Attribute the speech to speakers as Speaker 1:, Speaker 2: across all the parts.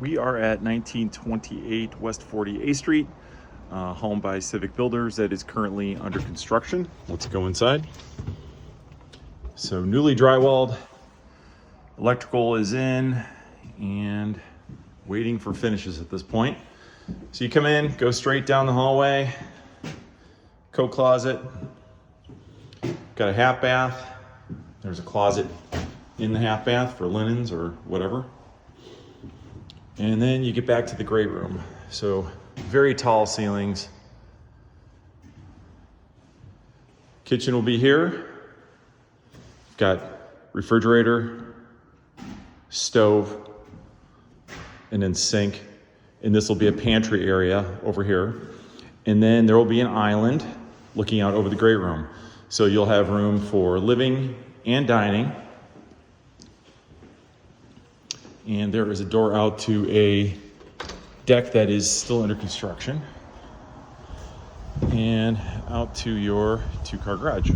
Speaker 1: We are at 1928 West 40A Street, home by Civic Builders that is currently under construction. Let's go inside. So newly drywalled, electrical is in and waiting for finishes at this point. So you come in, go straight down the hallway, coat closet, got a half bath. There's a closet in the half bath for linens or whatever. And then you get back to the great room. So very tall ceilings. Kitchen will be here. Got refrigerator, stove, and then sink. And this will be a pantry area over here. And then there will be an island looking out over the great room. So you'll have room for living and dining. And there is a door out to a deck that is still under construction. And out to your two-car garage.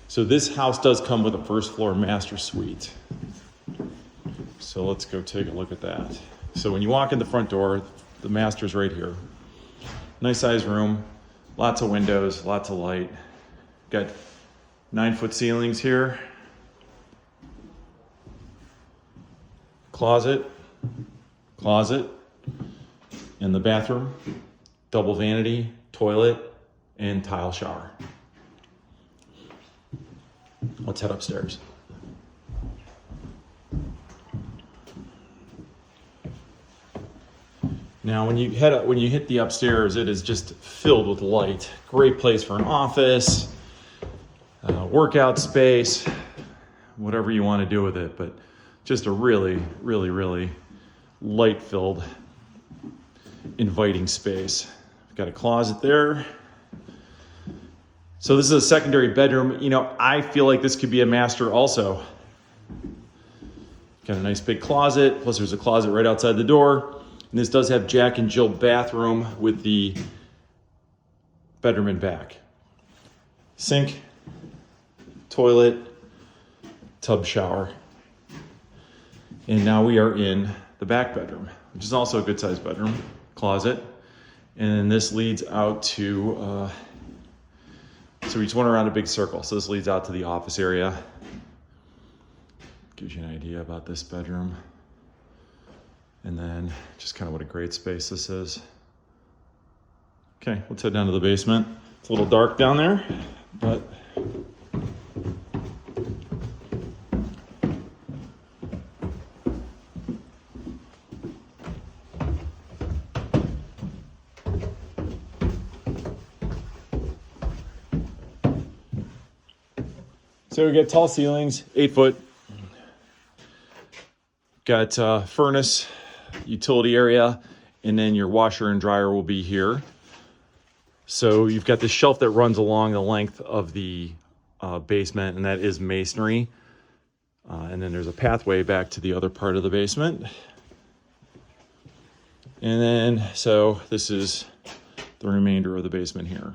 Speaker 1: So this house does come with a first floor master suite. So let's go take a look at that. So when you walk in the front door, the master's right here. Nice size room, lots of windows, lots of light. Got 9-foot ceilings here. Closet, in the bathroom, double vanity, toilet, and tile shower. Let's head upstairs. Now, when you hit the upstairs, it is just filled with light. Great place for an office, workout space, whatever you want to do with it, but just a really, really, really light-filled, inviting space. We've got a closet there. So this is a secondary bedroom. You know, I feel like this could be a master also. Got a nice big closet, plus there's a closet right outside the door. And this does have Jack and Jill bathroom with the bedroom in back. Sink, toilet, tub shower. And now we are in the back bedroom, which is also a good sized bedroom, closet. And then this leads out to, so we just went around a big circle. So this leads out to the office area. Gives you an idea about this bedroom. And then just kind of what a great space this is. Okay, let's head down to the basement. It's a little dark down there, but so we got tall ceilings, 8 foot. Got furnace, utility area, and then your washer and dryer will be here. So you've got this shelf that runs along the length of the basement, and that is masonry. And then there's a pathway back to the other part of the basement. And then, so this is the remainder of the basement here.